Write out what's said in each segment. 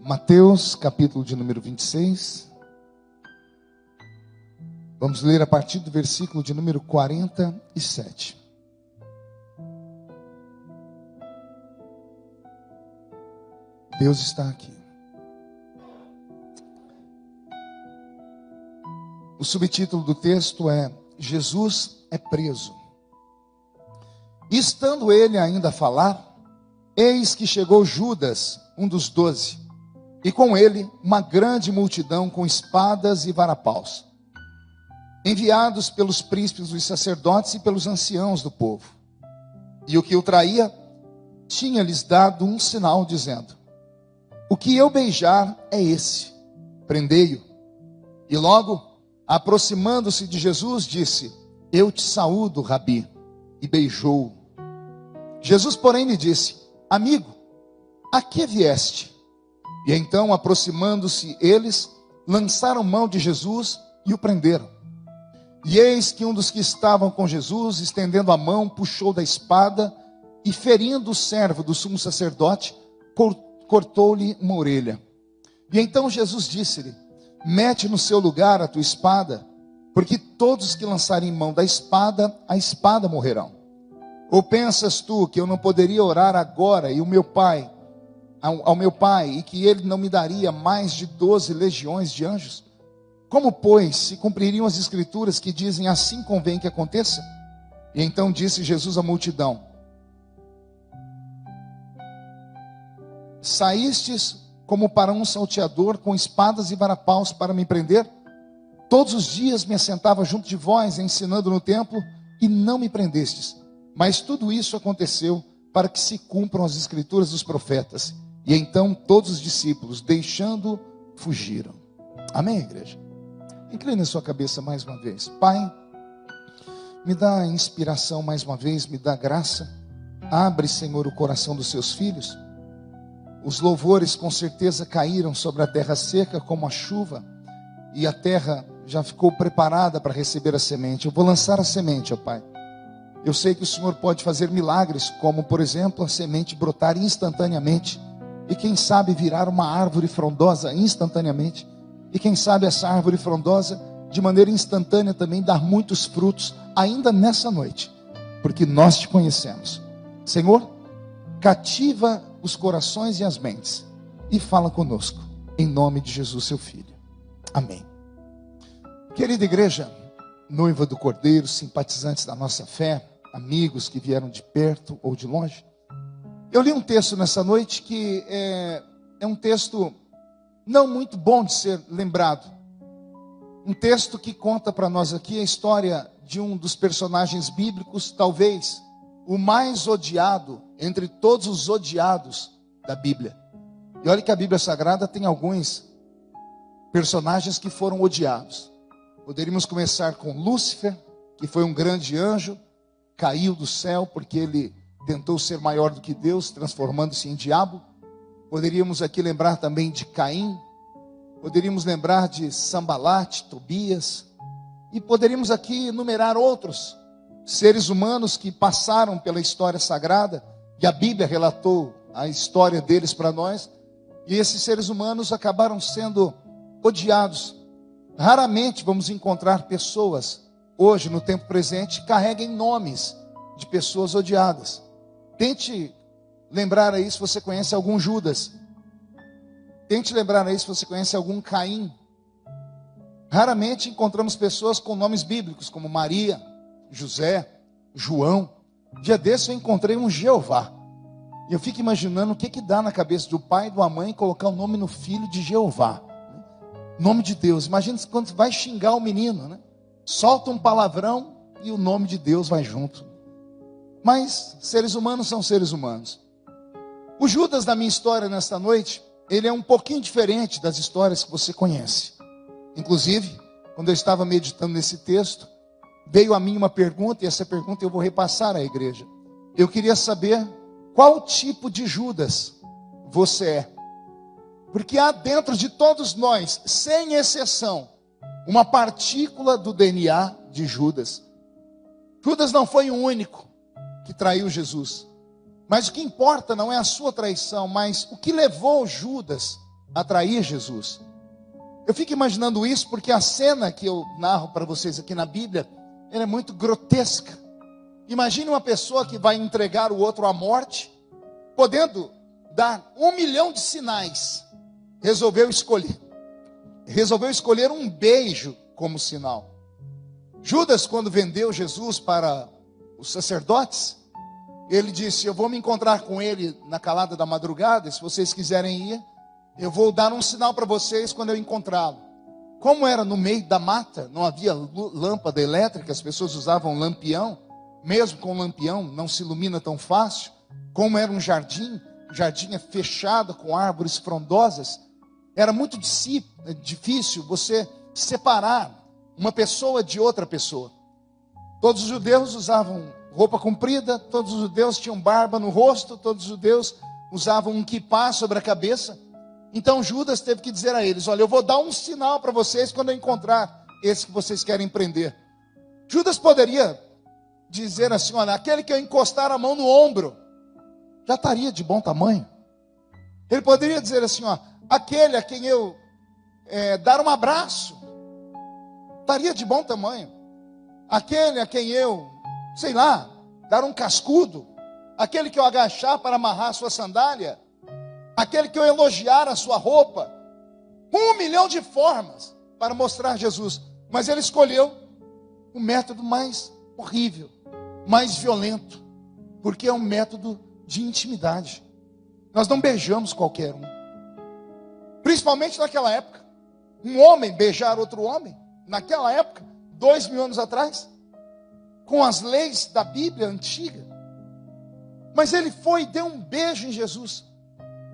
Mateus, capítulo de número 26. Vamos ler a partir do versículo de número 47. Deus está aqui. O subtítulo do texto é: Jesus é preso. E estando ele ainda a falar, eis que chegou Judas, um dos 12, e com ele uma grande multidão com espadas e varapaus, enviados pelos príncipes dos sacerdotes e pelos anciãos do povo. E o que o traía tinha-lhes dado um sinal, dizendo: o que eu beijar é esse, prendei-o. E logo, aproximando-se de Jesus, disse: eu te saúdo, Rabi, e beijou-o. Jesus, porém, lhe disse: amigo, a que vieste? E então, aproximando-se eles, lançaram mão de Jesus e o prenderam. E eis que um dos que estavam com Jesus, estendendo a mão, puxou da espada e, ferindo o servo do sumo sacerdote, cortou-lhe uma orelha. E então Jesus disse-lhe: mete no seu lugar a tua espada, porque todos que lançarem mão da espada, a espada morrerão. Ou pensas tu que eu não poderia orar agora e ao meu pai, e que ele não me daria mais de 12 legiões de anjos? Como, pois, se cumpririam as escrituras que dizem: assim convém que aconteça? E então disse Jesus à multidão: saístes como para um salteador com espadas e varapaus para me prender? Todos os dias me assentava junto de vós, ensinando no templo, e não me prendestes. Mas tudo isso aconteceu para que se cumpram as escrituras dos profetas. E então todos os discípulos, deixando, fugiram. Amém, igreja? Incline a sua cabeça mais uma vez. Pai, me dá inspiração mais uma vez, me dá graça. Abre, Senhor, o coração dos seus filhos. Os louvores com certeza caíram sobre a terra seca como a chuva, e a terra já ficou preparada para receber a semente. Eu vou lançar a semente, ó Pai. Eu sei que o Senhor pode fazer milagres, como por exemplo a semente brotar instantaneamente, e quem sabe virar uma árvore frondosa instantaneamente, e quem sabe essa árvore frondosa de maneira instantânea também dar muitos frutos ainda nessa noite, porque nós te conhecemos. Senhor, cativa os corações e as mentes e fala conosco, em nome de Jesus, seu Filho. Amém. Querida igreja, noiva do Cordeiro, simpatizantes da nossa fé, amigos que vieram de perto ou de longe, eu li um texto nessa noite que é um texto não muito bom de ser lembrado. Um texto que conta para nós aqui a história de um dos personagens bíblicos, talvez o mais odiado entre todos os odiados da Bíblia. E olha que a Bíblia Sagrada tem alguns personagens que foram odiados. Poderíamos começar com Lúcifer, que foi um grande anjo, caiu do céu porque ele tentou ser maior do que Deus, transformando-se em diabo. Poderíamos aqui lembrar também de Caim. Poderíamos lembrar de Sambalate, Tobias. E poderíamos aqui enumerar outros seres humanos que passaram pela história sagrada, e a Bíblia relatou a história deles para nós, e esses seres humanos acabaram sendo odiados. Raramente vamos encontrar pessoas, hoje no tempo presente, que carreguem nomes de pessoas odiadas. Tente lembrar aí se você conhece algum Judas. Tente lembrar aí se você conhece algum Caim. Raramente encontramos pessoas com nomes bíblicos, como Maria, José, João. Dia desse eu encontrei um Jeová. E eu fico imaginando o que dá na cabeça do pai e da mãe colocar o nome no filho de Jeová. Nome de Deus. Imagina quando vai xingar o menino, né? Solta um palavrão e o nome de Deus vai junto. Mas seres humanos são seres humanos. O Judas da minha história nesta noite, ele é um pouquinho diferente das histórias que você conhece. Inclusive, quando eu estava meditando nesse texto, veio a mim uma pergunta, e essa pergunta eu vou repassar à igreja. Eu queria saber qual tipo de Judas você é. Porque há dentro de todos nós, sem exceção, uma partícula do DNA de Judas. Judas não foi o único que traiu Jesus. Mas o que importa não é a sua traição, mas o que levou Judas atrair Jesus. Eu fico imaginando isso porque a cena que eu narro para vocês aqui na Bíblia, ela é muito grotesca. Imagine uma pessoa que vai entregar o outro à morte, podendo dar 1 milhão de sinais. Resolveu escolher um beijo como sinal. Judas, quando vendeu Jesus para os sacerdotes, ele disse: eu vou me encontrar com ele na calada da madrugada, e se vocês quiserem ir, eu vou dar um sinal para vocês quando eu encontrá-lo. Como era no meio da mata, não havia lâmpada elétrica, as pessoas usavam lampião. Mesmo com lampião, não se ilumina tão fácil. Como era um jardim, o jardim é fechado com árvores frondosas, era muito difícil você separar uma pessoa de outra pessoa. Todos os judeus usavam roupa comprida, todos os judeus tinham barba no rosto, todos os judeus usavam um quipá sobre a cabeça. Então Judas teve que dizer a eles: olha, eu vou dar um sinal para vocês quando eu encontrar esse que vocês querem prender. Judas poderia dizer assim: olha, aquele que eu encostar a mão no ombro, já estaria de bom tamanho. Ele poderia dizer assim: ó, aquele a quem eu dar um abraço, estaria de bom tamanho. Aquele a quem eu, sei lá, dar um cascudo, aquele que eu agachar para amarrar a sua sandália, aquele que eu elogiar a sua roupa. 1 milhão de formas para mostrar Jesus. Mas ele escolheu o método mais horrível, mais violento, porque é um método de intimidade. Nós não beijamos qualquer um. Principalmente naquela época. Um homem beijar outro homem, naquela época, 2000 anos atrás, com as leis da Bíblia antiga. Mas ele foi e deu um beijo em Jesus.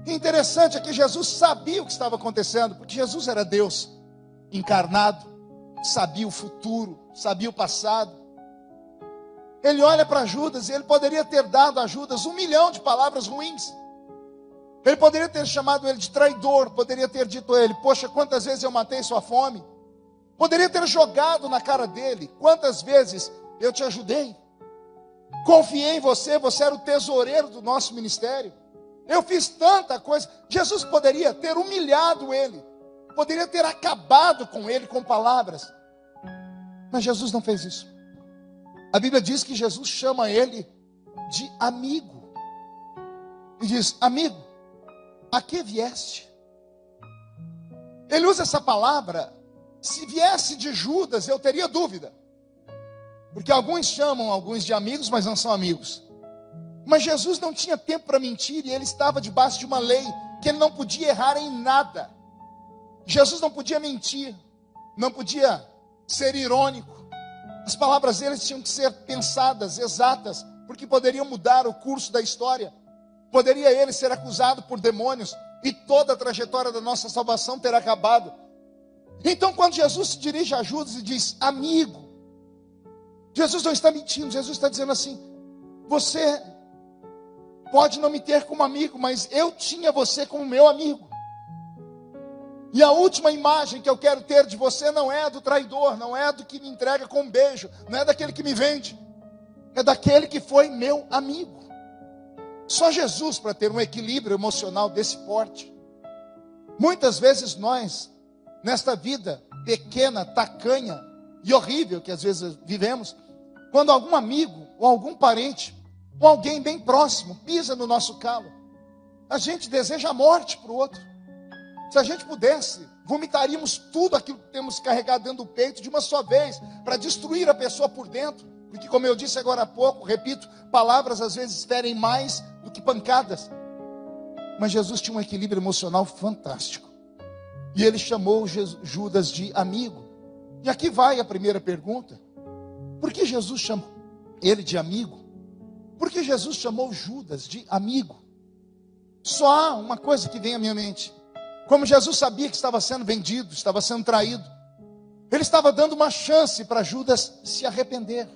O interessante é que Jesus sabia o que estava acontecendo, porque Jesus era Deus encarnado, sabia o futuro, sabia o passado. Ele olha para Judas e ele poderia ter dado a Judas 1 milhão de palavras ruins. Ele poderia ter chamado ele de traidor, poderia ter dito a ele: poxa, quantas vezes eu matei sua fome. Poderia ter jogado na cara dele: quantas vezes eu te ajudei. Confiei em você, você era o tesoureiro do nosso ministério. Eu fiz tanta coisa. Jesus poderia ter humilhado ele, poderia ter acabado com ele com palavras. Mas Jesus não fez isso. A Bíblia diz que Jesus chama ele de amigo. E diz: amigo, a que vieste? Ele usa essa palavra. Se viesse de Judas, eu teria dúvida. Porque alguns chamam alguns de amigos, mas não são amigos. Mas Jesus não tinha tempo para mentir, e ele estava debaixo de uma lei que ele não podia errar em nada. Jesus não podia mentir, não podia ser irônico. As palavras dele tinham que ser pensadas, exatas, porque poderiam mudar o curso da história. Poderia ele ser acusado por demônios e toda a trajetória da nossa salvação ter acabado. Então, quando Jesus se dirige a Judas e diz: amigo, Jesus não está mentindo. Jesus está dizendo assim: você pode não me ter como amigo, mas eu tinha você como meu amigo. E a última imagem que eu quero ter de você não é a do traidor, não é a do que me entrega com um beijo, não é daquele que me vende, é daquele que foi meu amigo. Só Jesus para ter um equilíbrio emocional desse porte. Muitas vezes nós, nesta vida pequena, tacanha e horrível que às vezes vivemos, quando algum amigo ou algum parente ou alguém bem próximo pisa no nosso calo, a gente deseja a morte para o outro. Se a gente pudesse, vomitaríamos tudo aquilo que temos carregado dentro do peito de uma só vez, para destruir a pessoa por dentro. Porque, como eu disse agora há pouco, repito, palavras às vezes ferem mais do que pancadas. Mas Jesus tinha um equilíbrio emocional fantástico. E ele chamou Judas de amigo. E aqui vai a primeira pergunta: por que Jesus chamou ele de amigo? Por que Jesus chamou Judas de amigo? Só há uma coisa que vem à minha mente. Como Jesus sabia que estava sendo vendido, estava sendo traído, ele estava dando uma chance para Judas se arrepender.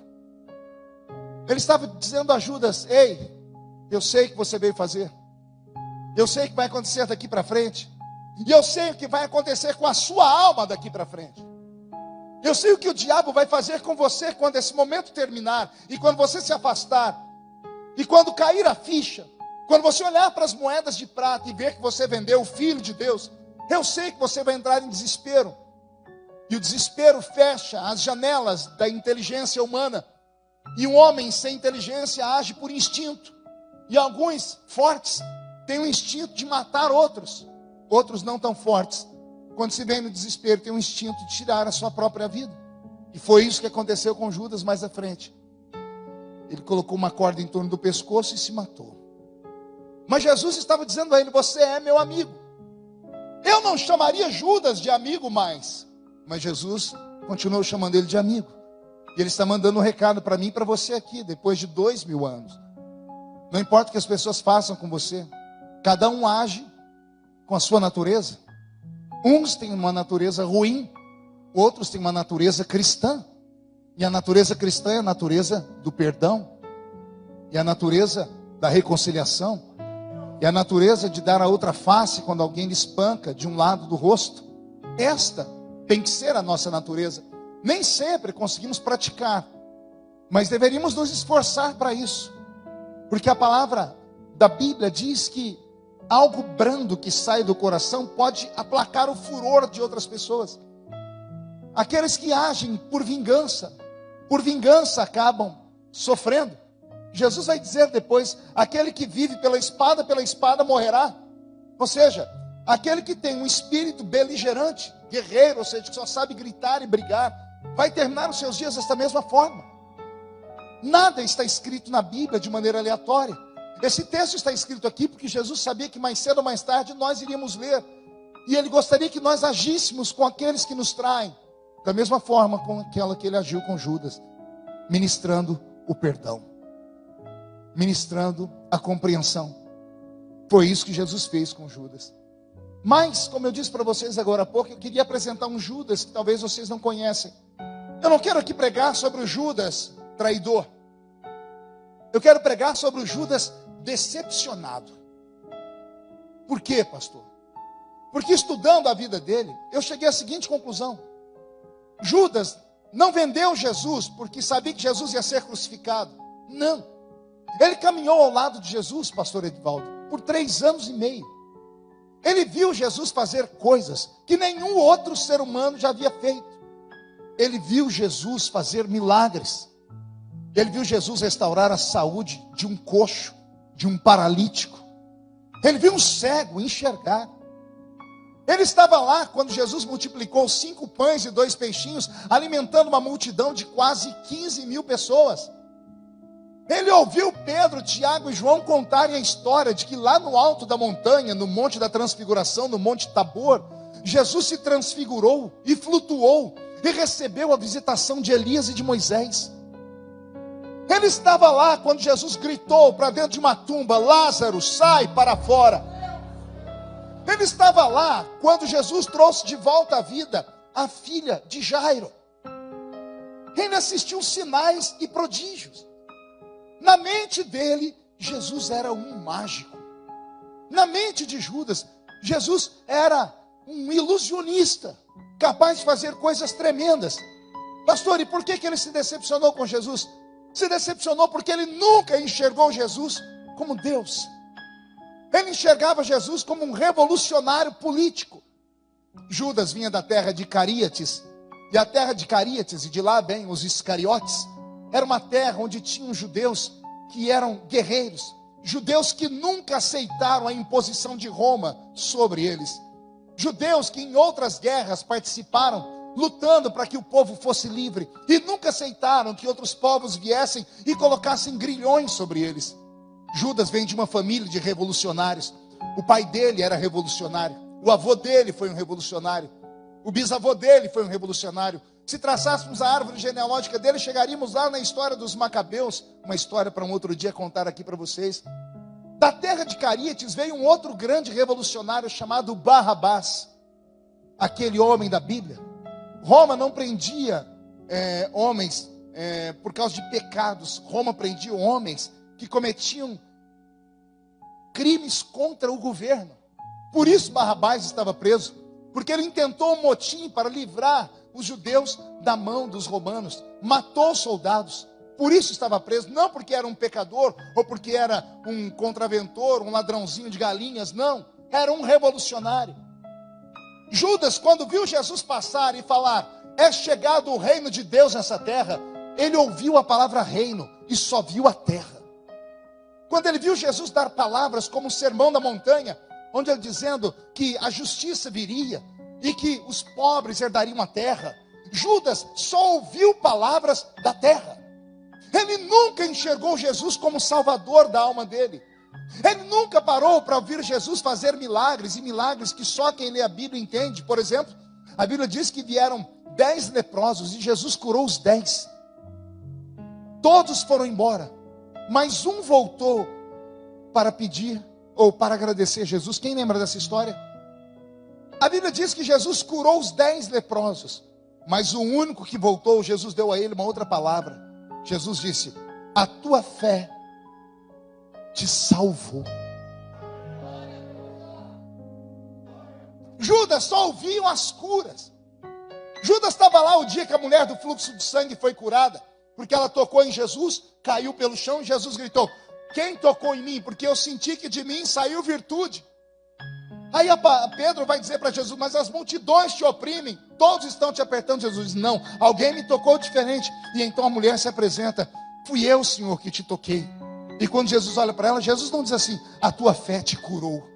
Ele estava dizendo a Judas: ei, eu sei o que você veio fazer, eu sei o que vai acontecer daqui para frente, e eu sei o que vai acontecer com a sua alma daqui para frente. Eu sei o que o diabo vai fazer com você quando esse momento terminar, e quando você se afastar, e quando cair a ficha, quando você olhar para as moedas de prata e ver que você vendeu o Filho de Deus, Eu sei que você vai entrar em desespero. E o desespero fecha as janelas da inteligência humana. E um homem sem inteligência age por instinto. E alguns fortes têm o instinto de matar outros. Outros não tão fortes, quando se vê no desespero, têm o instinto de tirar a sua própria vida. E foi isso que aconteceu com Judas mais à frente. Ele colocou uma corda em torno do pescoço e se matou. Mas Jesus estava dizendo a ele: você é meu amigo. Eu não chamaria Judas de amigo mais. Mas Jesus continuou chamando ele de amigo. E ele está mandando um recado para mim e para você aqui, depois de 2000 anos. Não importa o que as pessoas façam com você, cada um age com a sua natureza. Uns têm uma natureza ruim, outros têm uma natureza cristã. E a natureza cristã é a natureza do perdão, e a natureza da reconciliação, e a natureza de dar a outra face quando alguém lhe espanca de um lado do rosto. Esta tem que ser a nossa natureza. Nem sempre conseguimos praticar, mas deveríamos nos esforçar para isso. Porque a palavra da Bíblia diz que algo brando que sai do coração pode aplacar o furor de outras pessoas. Aqueles que agem por vingança acabam sofrendo. Jesus vai dizer depois: aquele que vive pela espada morrerá. Ou seja, aquele que tem um espírito beligerante, guerreiro, ou seja, que só sabe gritar e brigar, vai terminar os seus dias desta mesma forma. Nada está escrito na Bíblia de maneira aleatória. Esse texto está escrito aqui porque Jesus sabia que mais cedo ou mais tarde nós iríamos ler. E Ele gostaria que nós agíssemos com aqueles que nos traem, da mesma forma com aquela que Ele agiu com Judas, ministrando o perdão, ministrando a compreensão. Foi isso que Jesus fez com Judas. Mas, como eu disse para vocês agora há pouco, eu queria apresentar um Judas que talvez vocês não conhecem. Eu não quero aqui pregar sobre o Judas traidor. Eu quero pregar sobre o Judas decepcionado. Por quê, pastor? Porque estudando a vida dele, eu cheguei à seguinte conclusão: Judas não vendeu Jesus porque sabia que Jesus ia ser crucificado. Não. Ele caminhou ao lado de Jesus, pastor Edivaldo, por 3 anos e meio. Ele viu Jesus fazer coisas que nenhum outro ser humano já havia feito. Ele viu Jesus fazer milagres. Ele viu Jesus restaurar a saúde de um coxo, de um paralítico. Ele viu um cego enxergar. Ele estava lá quando Jesus multiplicou 5 pães e 2 peixinhos, alimentando uma multidão de quase 15 mil pessoas. Ele ouviu Pedro, Tiago e João contarem a história de que lá no alto da montanha, no Monte da Transfiguração, no Monte Tabor, Jesus se transfigurou e flutuou e recebeu a visitação de Elias e de Moisés. Ele estava lá quando Jesus gritou para dentro de uma tumba: Lázaro, sai para fora. Ele estava lá quando Jesus trouxe de volta à vida a filha de Jairo. Ele assistiu sinais e prodígios. Na mente dele, Jesus era um mágico. Na mente de Judas, Jesus era um ilusionista, capaz de fazer coisas tremendas. Pastor, e por que ele se decepcionou com Jesus? Se decepcionou porque ele nunca enxergou Jesus como Deus. Ele enxergava Jesus como um revolucionário político. Judas vinha da terra de Caríates, e a terra de Caríates, e de lá vem os Iscariotes, era uma terra onde tinham judeus que eram guerreiros, judeus que nunca aceitaram a imposição de Roma sobre eles, judeus que em outras guerras participaram, lutando para que o povo fosse livre, e nunca aceitaram que outros povos viessem e colocassem grilhões sobre eles. Judas vem de uma família de revolucionários. O pai dele era revolucionário, o avô dele foi um revolucionário, o bisavô dele foi um revolucionário. Se traçássemos a árvore genealógica dele, chegaríamos lá na história dos Macabeus, uma história para um outro dia contar aqui para vocês. Da terra de Caríates veio um outro grande revolucionário chamado Barrabás, aquele homem da Bíblia. Roma não prendia homens por causa de pecados. Roma prendia homens que cometiam crimes contra o governo. Por isso Barrabás estava preso, porque ele intentou um motim para livrar os judeus da mão dos romanos, matou soldados, por isso estava preso, não porque era um pecador, ou porque era um contraventor, um ladrãozinho de galinhas, não, era um revolucionário. Judas, quando viu Jesus passar e falar, é chegado o reino de Deus nessa terra, ele ouviu a palavra reino e só viu a terra. Quando ele viu Jesus dar palavras como o sermão da montanha, onde ele dizendo que a justiça viria e que os pobres herdariam a terra, Judas só ouviu palavras da terra. Ele nunca enxergou Jesus como salvador da alma dele. Ele nunca parou para ouvir Jesus fazer milagres, e milagres que só quem lê a Bíblia entende. Por exemplo, a Bíblia diz que vieram 10 leprosos e Jesus curou os 10. Todos foram embora, mas um voltou para pedir ou para agradecer Jesus. Quem lembra dessa história? A Bíblia diz que Jesus curou os 10 leprosos, mas o único que voltou, Jesus deu a ele uma outra palavra. Jesus disse: a tua fé te salvou. Judas só ouviam as curas. Judas estava lá o dia que a mulher do fluxo de sangue foi curada, porque ela tocou em Jesus, caiu pelo chão e Jesus gritou: quem tocou em mim? Porque eu senti que de mim saiu virtude. Aí Pedro vai dizer para Jesus: mas as multidões te oprimem, todos estão te apertando. Jesus diz: não, alguém me tocou diferente. E então a mulher se apresenta: fui eu, Senhor, que te toquei. E quando Jesus olha para ela, Jesus não diz assim: a tua fé te curou.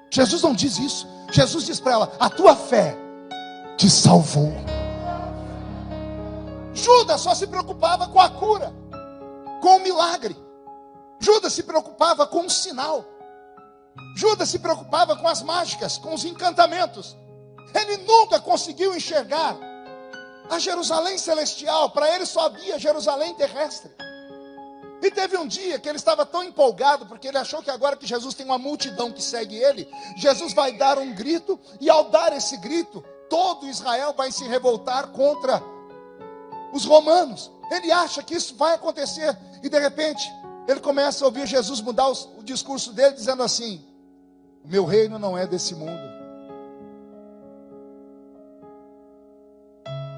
Jesus não diz isso. Jesus diz para ela: a tua fé te salvou. Judas só se preocupava com a cura, com o milagre. Judas se preocupava com o sinal. Judas se preocupava com as mágicas, com os encantamentos. Ele nunca conseguiu enxergar a Jerusalém celestial. Para ele só havia Jerusalém terrestre. E teve um dia que ele estava tão empolgado, porque ele achou que agora que Jesus tem uma multidão que segue ele, Jesus vai dar um grito, e ao dar esse grito, todo Israel vai se revoltar contra os romanos. Ele acha que isso vai acontecer, e de repente, ele começa a ouvir Jesus mudar o discurso dele, dizendo assim: o meu reino não é desse mundo.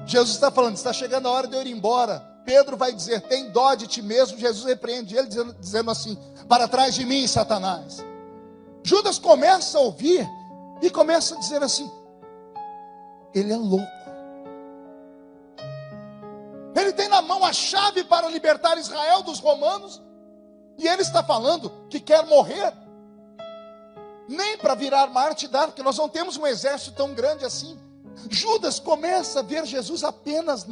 Jesus está falando: está chegando a hora de eu ir embora. Pedro vai dizer: tem dó de ti mesmo. Jesus repreende ele dizendo assim: para trás de mim, Satanás. Judas começa a ouvir e começa a dizer assim: ele é louco. Ele tem na mão a chave para libertar Israel dos romanos, e ele está falando que quer morrer. Nem para virar mártir dá, porque nós não temos um exército tão grande assim. Judas começa a ver Jesus apenas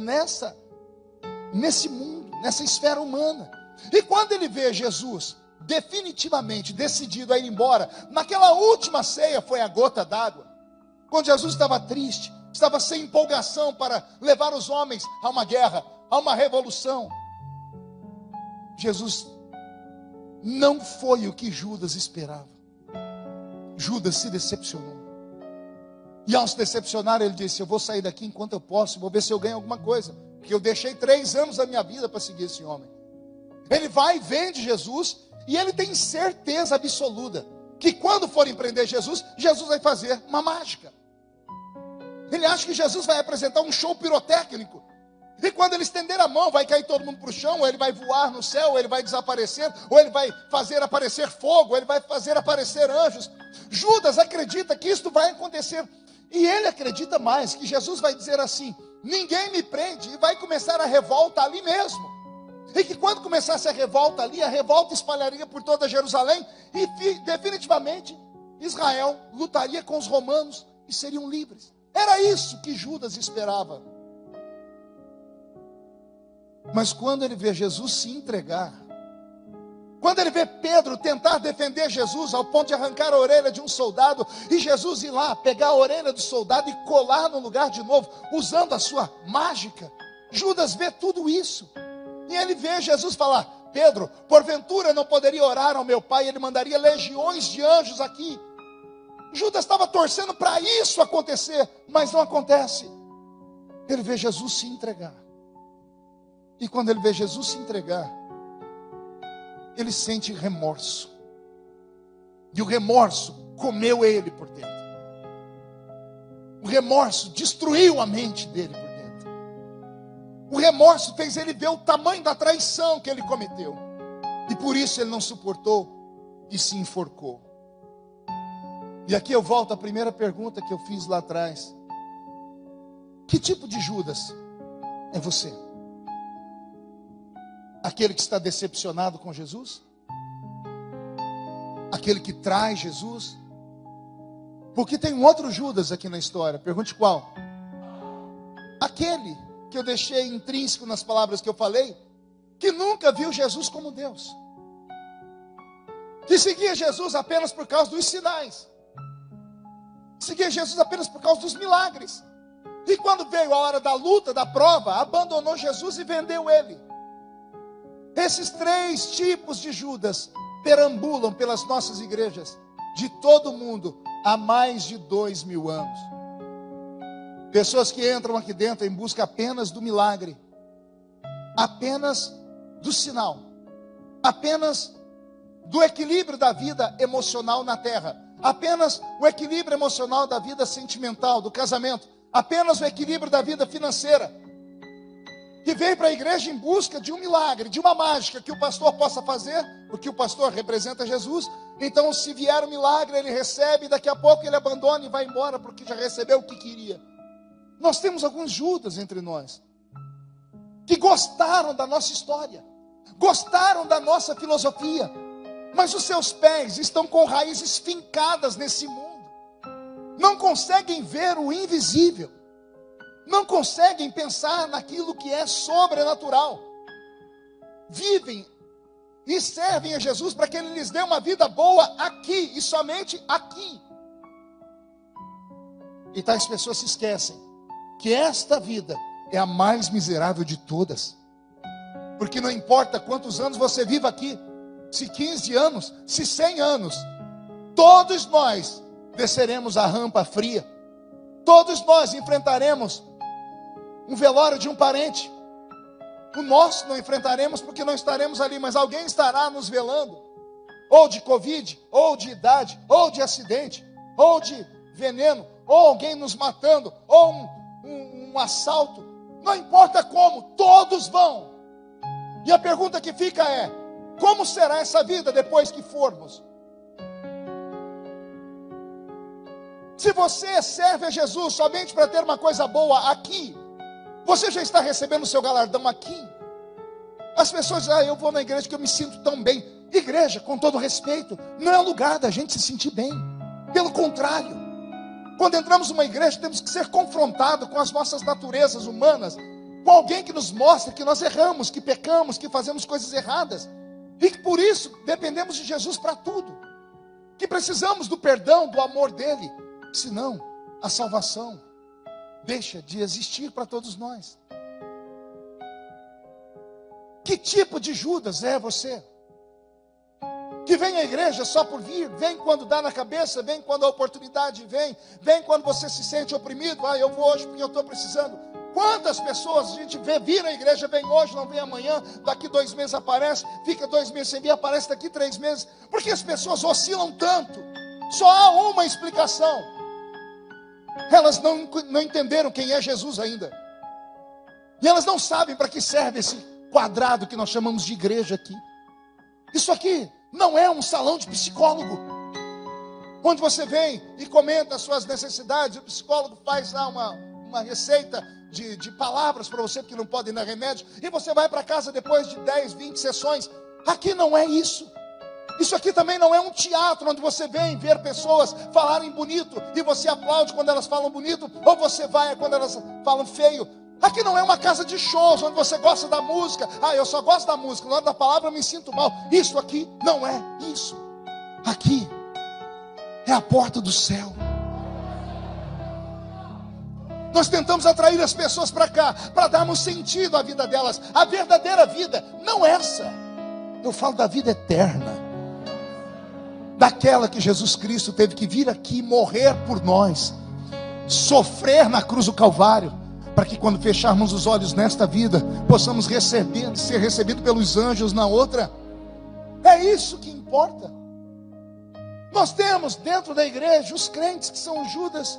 nesse mundo, nessa esfera humana. E quando ele vê Jesus definitivamente decidido a ir embora, naquela última ceia foi a gota d'água. Quando Jesus estava triste, estava sem empolgação para levar os homens a uma guerra, a uma revolução. Jesus não foi o que Judas esperava. Judas se decepcionou. E ao se decepcionar, ele disse: eu vou sair daqui enquanto eu posso, vou ver se eu ganho alguma coisa, porque eu deixei 3 anos da minha vida para seguir esse homem. Ele vai e vende Jesus, e ele tem certeza absoluta que quando forem prender Jesus, Jesus vai fazer uma mágica. Ele acha que Jesus vai apresentar um show pirotécnico, e quando ele estender a mão, vai cair todo mundo para o chão, ou ele vai voar no céu, ou ele vai desaparecer, ou ele vai fazer aparecer fogo, ou ele vai fazer aparecer anjos. Judas acredita que isto vai acontecer, e ele acredita mais, que Jesus vai dizer assim: ninguém me prende, e vai começar a revolta ali mesmo. E que quando começasse a revolta ali, a revolta espalharia por toda Jerusalém, e definitivamente Israel lutaria com os romanos e seriam livres. Era isso que Judas esperava. Mas quando ele vê Jesus se entregar, quando ele vê Pedro tentar defender Jesus ao ponto de arrancar a orelha de um soldado, e Jesus ir lá pegar a orelha do soldado e colar no lugar de novo, usando a sua mágica, Judas vê tudo isso, e ele vê Jesus falar: Pedro, porventura não poderia orar ao meu pai, ele mandaria legiões de anjos aqui. Judas estava torcendo para isso acontecer, mas não acontece. Ele vê Jesus se entregar. E quando ele vê Jesus se entregar, ele sente remorso. E o remorso comeu ele por dentro. O remorso destruiu a mente dele por dentro. O remorso fez ele ver o tamanho da traição que ele cometeu. E por isso ele não suportou e se enforcou. E aqui eu volto à primeira pergunta que eu fiz lá atrás. Que tipo de Judas é você? Aquele que está decepcionado com Jesus? Aquele que trai Jesus? Porque tem um outro Judas aqui na história. Pergunte qual? Aquele que eu deixei intrínseco nas palavras que eu falei, que nunca viu Jesus como Deus, que seguia Jesus apenas por causa dos sinais, seguia Jesus apenas por causa dos milagres, e quando veio a hora da luta, da prova, abandonou Jesus e vendeu ele. Esses três tipos de Judas perambulam pelas nossas igrejas de todo o mundo há mais de 2000 anos. Pessoas que entram aqui dentro em busca apenas do milagre, apenas do sinal, apenas do equilíbrio da vida emocional na terra, apenas o equilíbrio emocional da vida sentimental, do casamento, apenas o equilíbrio da vida financeira, que vem para a igreja em busca de um milagre, de uma mágica que o pastor possa fazer, porque o pastor representa Jesus. Então, se vier o milagre, ele recebe, daqui a pouco ele abandona e vai embora, porque já recebeu o que queria. Nós temos alguns Judas entre nós, que gostaram da nossa história, gostaram da nossa filosofia, mas os seus pés estão com raízes fincadas nesse mundo, não conseguem ver o invisível, não conseguem pensar naquilo que é sobrenatural, vivem e servem a Jesus para que Ele lhes dê uma vida boa aqui, e somente aqui. E tais pessoas se esquecem que esta vida é a mais miserável de todas, porque não importa quantos anos você viva aqui, se 15 anos, se 100 anos, todos nós desceremos a rampa fria, todos nós enfrentaremos um velório de um parente. O nosso não enfrentaremos porque não estaremos ali, mas alguém estará nos velando, ou de Covid, ou de idade, ou de acidente, ou de veneno, ou alguém nos matando, ou um assalto. Não importa como, todos vão. E a pergunta que fica é: como será essa vida depois que formos? Se você serve a Jesus somente para ter uma coisa boa aqui, você já está recebendo o seu galardão aqui. As pessoas dizem: eu vou na igreja que eu me sinto tão bem. Igreja, com todo respeito, não é lugar da gente se sentir bem. Pelo contrário, quando entramos numa igreja, temos que ser confrontados com as nossas naturezas humanas, com alguém que nos mostra que nós erramos, que pecamos, que fazemos coisas erradas, e que por isso dependemos de Jesus para tudo, que precisamos do perdão, do amor dele, senão a salvação deixa de existir para todos nós. Que tipo de Judas é você? Que vem à igreja só por vir, vem quando dá na cabeça, vem quando a oportunidade vem, vem quando você se sente oprimido. Eu vou hoje porque eu estou precisando. Quantas pessoas a gente vê vir à igreja, vem hoje, não vem amanhã, daqui 2 meses aparece, fica 2 meses sem vir, aparece daqui 3 meses. Porque as pessoas oscilam tanto? Só há uma explicação: elas não entenderam quem é Jesus ainda, e elas não sabem para que serve esse quadrado que nós chamamos de igreja aqui. Isso aqui não é um salão de psicólogo, onde você vem e comenta as suas necessidades, o psicólogo faz lá uma receita de palavras para você, porque não podem dar remédio, e você vai para casa depois de 10, 20 sessões. Aqui não é isso. Isso aqui também não é um teatro onde você vem ver pessoas falarem bonito e você aplaude quando elas falam bonito, ou você vai quando elas falam feio. Aqui não é uma casa de shows onde você gosta da música. Eu só gosto da música, na hora da palavra eu me sinto mal. Isso aqui não é isso. Aqui é a porta do céu. Nós tentamos atrair as pessoas para cá, para darmos sentido à vida delas. A verdadeira vida, não essa. Eu falo da vida eterna, daquela que Jesus Cristo teve que vir aqui morrer por nós, sofrer na cruz do Calvário, para que quando fecharmos os olhos nesta vida, possamos ser recebidos pelos anjos na outra. É isso que importa. Nós temos dentro da igreja os crentes que são Judas,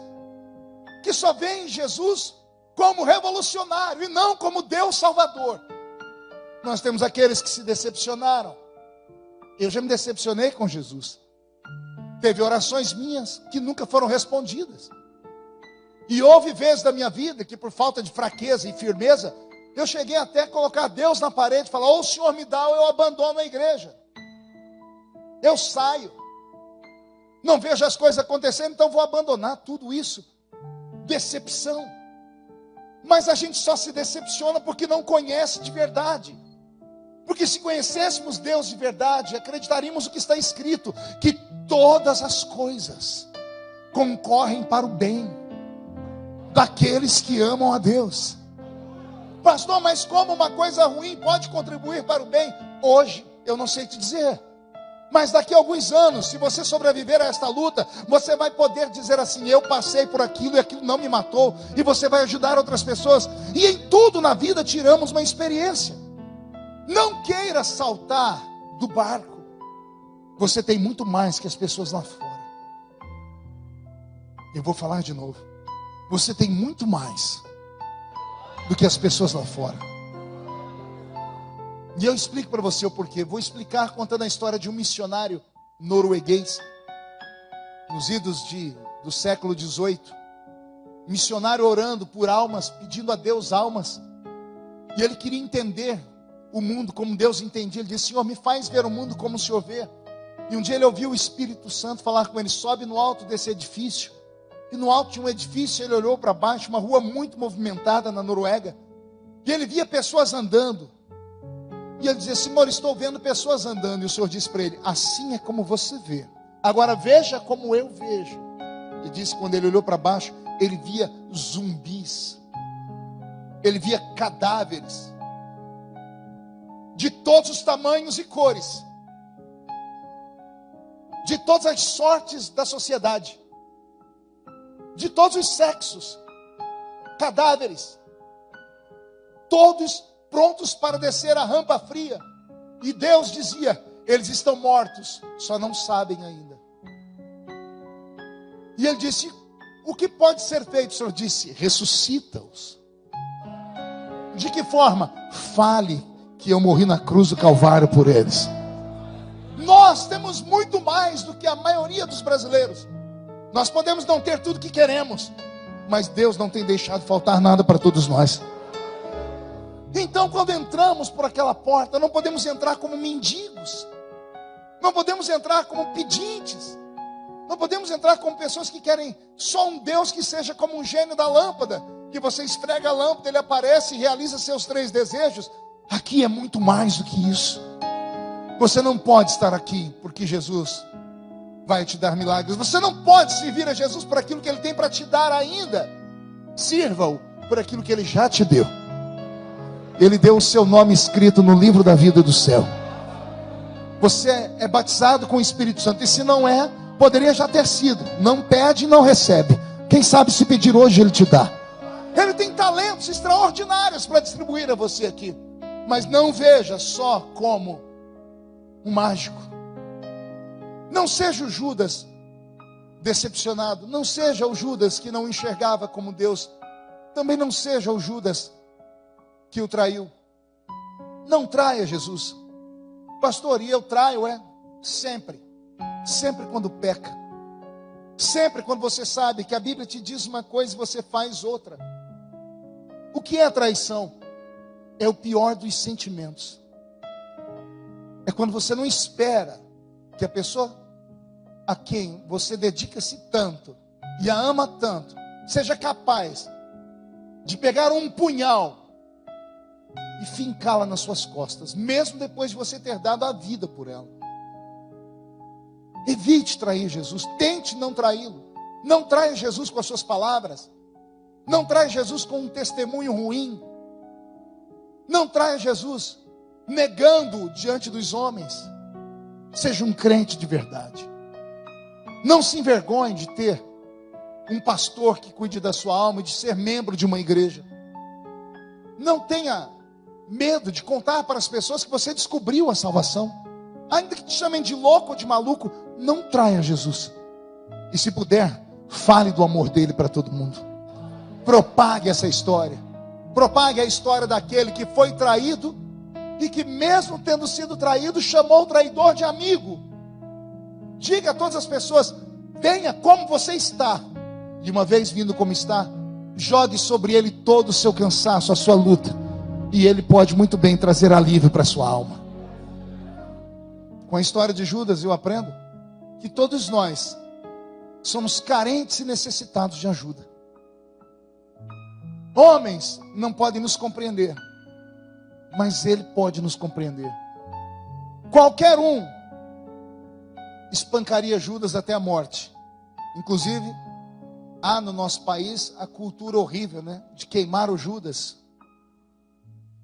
que só veem Jesus como revolucionário e não como Deus Salvador. Nós temos aqueles que se decepcionaram. Eu já me decepcionei com Jesus. Teve orações minhas que nunca foram respondidas. E houve vezes da minha vida que, por falta de fraqueza e firmeza, eu cheguei até a colocar Deus na parede e falar: ou o Senhor me dá, ou eu abandono a igreja. Eu saio. Não vejo as coisas acontecendo, então vou abandonar tudo isso. Decepção. Mas a gente só se decepciona porque não conhece de verdade. Porque se conhecêssemos Deus de verdade, acreditaríamos o que está escrito, que todas as coisas concorrem para o bem daqueles que amam a Deus. Pastor, mas como uma coisa ruim pode contribuir para o bem? Hoje, eu não sei te dizer. Mas daqui a alguns anos, se você sobreviver a esta luta, você vai poder dizer assim: eu passei por aquilo e aquilo não me matou. E você vai ajudar outras pessoas. E em tudo na vida tiramos uma experiência. Não queira saltar do barco. Você tem muito mais que as pessoas lá fora. Eu vou falar de novo. Você tem muito mais do que as pessoas lá fora. E eu explico para você o porquê. Vou explicar contando a história de um missionário norueguês, nos idos do século XVIII. Missionário orando por almas, pedindo a Deus almas. E ele queria entender o mundo como Deus entendia. Ele disse: Senhor, me faz ver o mundo como o Senhor vê. E um dia ele ouviu o Espírito Santo falar com ele: sobe no alto desse edifício. E no alto de um edifício ele olhou para baixo, uma rua muito movimentada na Noruega. E ele via pessoas andando. E ele dizia: Senhor, estou vendo pessoas andando. E o Senhor disse para ele: assim é como você vê. Agora veja como eu vejo. Ele disse que quando ele olhou para baixo, ele via zumbis. Ele via cadáveres. De todos os tamanhos e cores. De todas as sortes da sociedade. De todos os sexos. Cadáveres. Todos prontos para descer a rampa fria. E Deus dizia: eles estão mortos, só não sabem ainda. E ele disse: o que pode ser feito? O Senhor disse: ressuscita-os. De que forma? Fale que eu morri na cruz do Calvário por eles. Nós temos muito mais do que a maioria dos brasileiros. Nós podemos não ter tudo que queremos, mas Deus não tem deixado faltar nada para todos nós. Então, quando entramos por aquela porta, não podemos entrar como mendigos, não podemos entrar como pedintes, não podemos entrar como pessoas que querem só um Deus que seja como um gênio da lâmpada, que você esfrega a lâmpada, ele aparece e realiza seus 3 desejos. Aqui é muito mais do que isso. Você não pode estar aqui porque Jesus vai te dar milagres. Você não pode servir a Jesus por aquilo que Ele tem para te dar ainda. Sirva-o por aquilo que Ele já te deu. Ele deu o seu nome escrito no livro da vida do céu. Você é batizado com o Espírito Santo. E se não é, poderia já ter sido. Não pede e não recebe. Quem sabe se pedir hoje Ele te dá. Ele tem talentos extraordinários para distribuir a você aqui. Mas não veja só como um mágico. Não seja o Judas decepcionado. Não seja o Judas que não enxergava como Deus. Também não seja o Judas que o traiu. Não traia Jesus. Pastor, e eu traio, sempre. Sempre quando peca. Sempre quando você sabe que a Bíblia te diz uma coisa e você faz outra. O que é traição? É o pior dos sentimentos. É quando você não espera que a pessoa a quem você dedica-se tanto e a ama tanto, seja capaz de pegar um punhal e fincá-la nas suas costas, mesmo depois de você ter dado a vida por ela. Evite trair Jesus, tente não traí-lo. Não traia Jesus com as suas palavras. Não traia Jesus com um testemunho ruim. Não traia Jesus negando-o diante dos homens. Seja um crente de verdade. Não se envergonhe de ter um pastor que cuide da sua alma e de ser membro de uma igreja. Não tenha medo de contar para as pessoas que você descobriu a salvação. Ainda que te chamem de louco ou de maluco, não traia Jesus. E se puder, fale do amor dele para todo mundo. Propague essa história. Propague a história daquele que foi traído e que mesmo tendo sido traído, chamou o traidor de amigo. Diga a todas as pessoas: venha como você está. E uma vez vindo como está, jogue sobre ele todo o seu cansaço, a sua luta. E ele pode muito bem trazer alívio para a sua alma. Com a história de Judas eu aprendo que todos nós somos carentes e necessitados de ajuda. Homens não podem nos compreender, mas ele pode nos compreender. Qualquer um espancaria Judas até a morte. Inclusive, há no nosso país a cultura horrível, né, de queimar o Judas.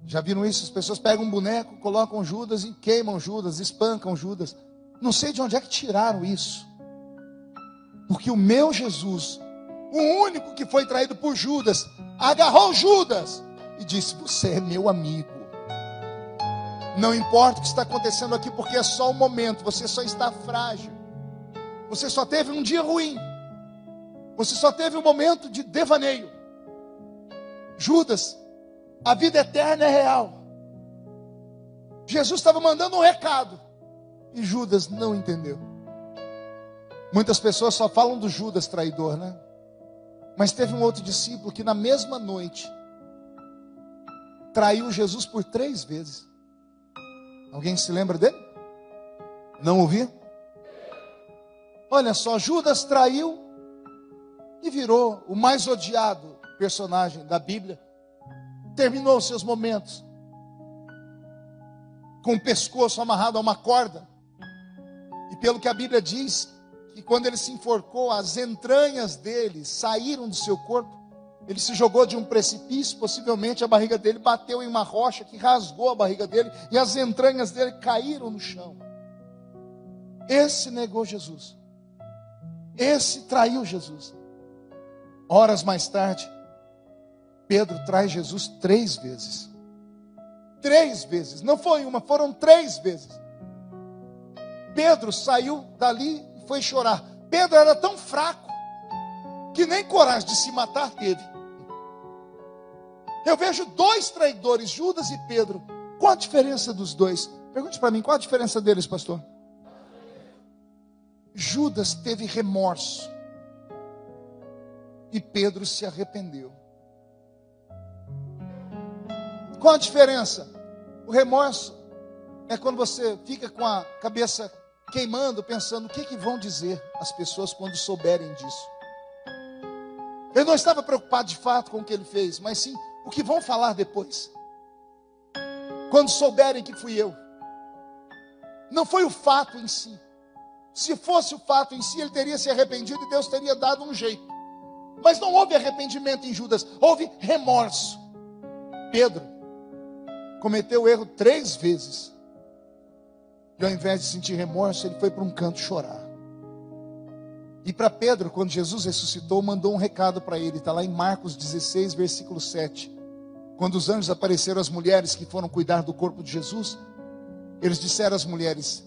Já viram isso? As pessoas pegam um boneco, colocam Judas e queimam Judas, espancam Judas. Não sei de onde é que tiraram isso. Porque o meu Jesus, o único que foi traído por Judas, agarrou Judas e disse: você é meu amigo. Não importa o que está acontecendo aqui, porque é só um momento. Você só está frágil. Você só teve um dia ruim. Você só teve um momento de devaneio. Judas, a vida eterna é real. Jesus estava mandando um recado e Judas não entendeu. Muitas pessoas só falam do Judas traidor, né? Mas teve um outro discípulo que na mesma noite traiu Jesus por 3 vezes. Alguém se lembra dele? Não ouvi? Olha só, Judas traiu e virou o mais odiado personagem da Bíblia. Terminou os seus momentos com o pescoço amarrado a uma corda. E pelo que a Bíblia diz, que quando ele se enforcou, as entranhas dele saíram do seu corpo. Ele se jogou de um precipício, possivelmente a barriga dele bateu em uma rocha que rasgou a barriga dele e as entranhas dele caíram no chão. Esse negou Jesus. Esse traiu Jesus. Horas mais tarde, Pedro trai Jesus 3 vezes. 3 vezes, não foi uma, foram 3 vezes. Pedro saiu dali e foi chorar. Pedro era tão fraco que nem coragem de se matar teve. Eu vejo 2 traidores, Judas e Pedro. Qual a diferença dos dois? Pergunte para mim, qual a diferença deles, pastor? Judas teve remorso e Pedro se arrependeu. Qual a diferença? O remorso é quando você fica com a cabeça queimando, pensando: o que vão dizer as pessoas quando souberem disso? Ele não estava preocupado de fato com o que ele fez, mas sim o que vão falar depois, quando souberem que fui eu. Não foi o fato em si. Se fosse o fato em si, ele teria se arrependido e Deus teria dado um jeito. Mas não houve arrependimento em Judas, houve remorso. Pedro cometeu o erro 3 vezes. E ao invés de sentir remorso, ele foi para um canto chorar. E para Pedro, quando Jesus ressuscitou, mandou um recado para ele. Está lá em Marcos 16, versículo 7. Quando os anjos apareceram às mulheres que foram cuidar do corpo de Jesus, eles disseram às mulheres: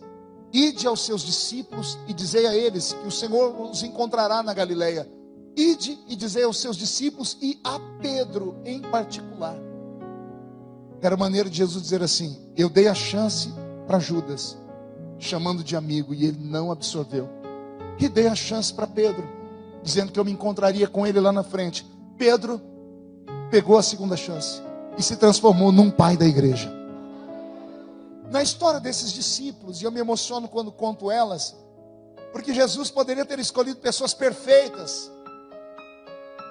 ide aos seus discípulos e dizei a eles que o Senhor os encontrará na Galileia. Ide e dizei aos seus discípulos e a Pedro em particular. Era a maneira de Jesus dizer assim: eu dei a chance para Judas, chamando de amigo, e ele não absorveu. E dei a chance para Pedro, dizendo que eu me encontraria com ele lá na frente. Pedro pegou a segunda chance e se transformou num pai da igreja. Na história desses discípulos, e eu me emociono quando conto elas, porque Jesus poderia ter escolhido pessoas perfeitas,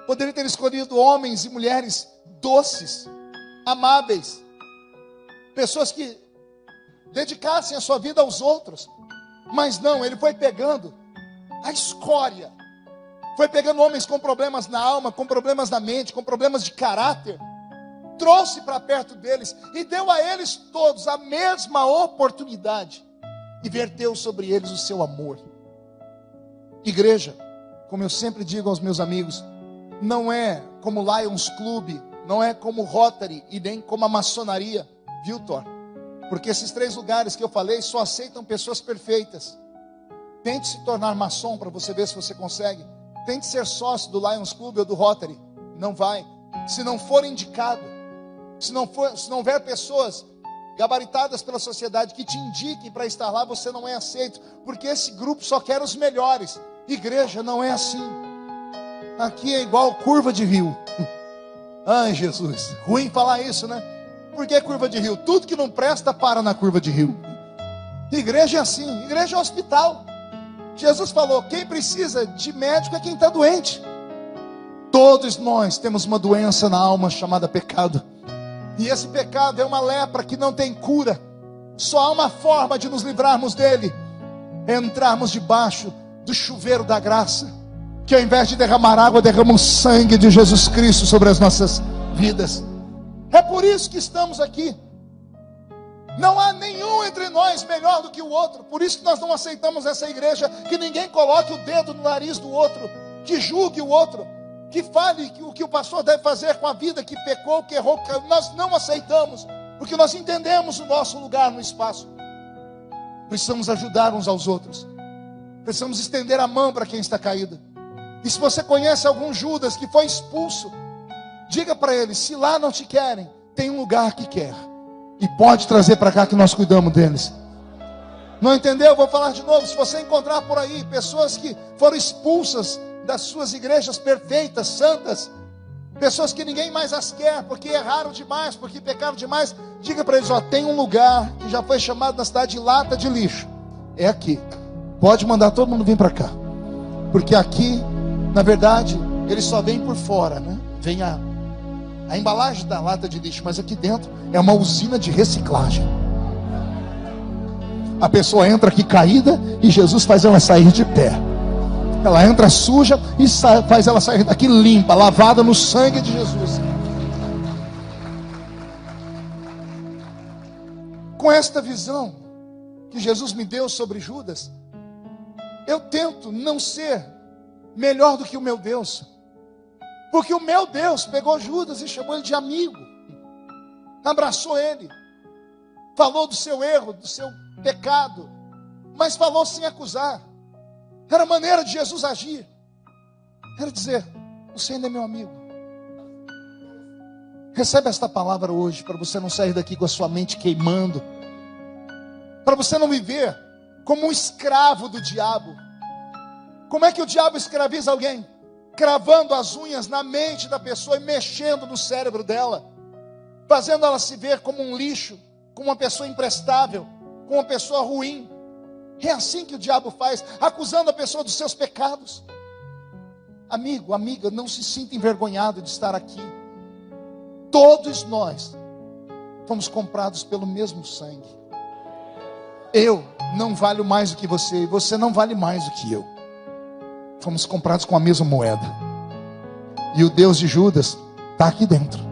poderia ter escolhido homens e mulheres doces, amáveis, pessoas que dedicassem a sua vida aos outros. Mas não, ele foi pegando a escória, foi pegando homens com problemas na alma, com problemas na mente, com problemas de caráter, trouxe para perto deles e deu a eles todos a mesma oportunidade e verteu sobre eles o seu amor. Igreja, como eu sempre digo aos meus amigos, não é como Lions Club, não é como Rotary e nem como a maçonaria, viu, Thor? Porque esses 3 lugares que eu falei só aceitam pessoas perfeitas. Tente se tornar maçom para você ver se você consegue. Tente ser sócio do Lions Club ou do Rotary. Não vai. Se não for indicado, se não houver pessoas gabaritadas pela sociedade, que te indiquem para estar lá, você não é aceito, porque esse grupo só quer os melhores. Igreja não é assim. Aqui é igual curva de rio. Ai, Jesus, ruim falar isso, né? Por que curva de rio? Tudo que não presta para na curva de rio. Igreja é assim, igreja é hospital. Jesus falou, quem precisa de médico é quem está doente. Todos nós temos uma doença na alma chamada pecado. E esse pecado é uma lepra que não tem cura. Só há uma forma de nos livrarmos dele: é entrarmos debaixo do chuveiro da graça, que ao invés de derramar água, derrama o sangue de Jesus Cristo sobre as nossas vidas. É por isso que estamos aqui. Não há nenhum entre nós melhor do que o outro. Por isso que nós não aceitamos essa igreja que ninguém coloque o dedo no nariz do outro, que julgue o outro, que fale o que o pastor deve fazer com a vida, que pecou, que errou. Nós não aceitamos, porque nós entendemos o nosso lugar no espaço. Precisamos ajudar uns aos outros. Precisamos estender a mão para quem está caído. E se você conhece algum Judas que foi expulso, diga para ele, se lá não te querem, tem um lugar que quer. E pode trazer para cá que nós cuidamos deles. Não entendeu? Vou falar de novo. Se você encontrar por aí pessoas que foram expulsas das suas igrejas perfeitas, santas, pessoas que ninguém mais as quer, porque erraram demais, porque pecaram demais, diga para eles, ó, tem um lugar que já foi chamado na cidade de lata de lixo. É aqui. Pode mandar todo mundo vir para cá. Porque aqui, na verdade, eles só vêm por fora, né? Vem a embalagem da lata de lixo, mas aqui dentro é uma usina de reciclagem. A pessoa entra aqui caída e Jesus faz ela sair de pé. Ela entra suja e faz ela sair daqui limpa, lavada no sangue de Jesus. Com esta visão que Jesus me deu sobre Judas, eu tento não ser melhor do que o meu Deus. Porque o meu Deus pegou Judas e chamou ele de amigo. Abraçou ele. Falou do seu erro, do seu pecado. Mas falou sem acusar. Era a maneira de Jesus agir. Era dizer, você ainda é meu amigo. Recebe esta palavra hoje, para você não sair daqui com a sua mente queimando. Para você não viver como um escravo do diabo. Como é que o diabo escraviza alguém? Cravando as unhas na mente da pessoa e mexendo no cérebro dela, fazendo ela se ver como um lixo, como uma pessoa imprestável, como uma pessoa ruim. É assim que o diabo faz, acusando a pessoa dos seus pecados. Amigo, amiga, não se sinta envergonhado de estar aqui. Todos nós fomos comprados pelo mesmo sangue. Eu não valho mais do que você, e você não vale mais do que eu. Fomos comprados com a mesma moeda. E o Deus de Judas está aqui dentro.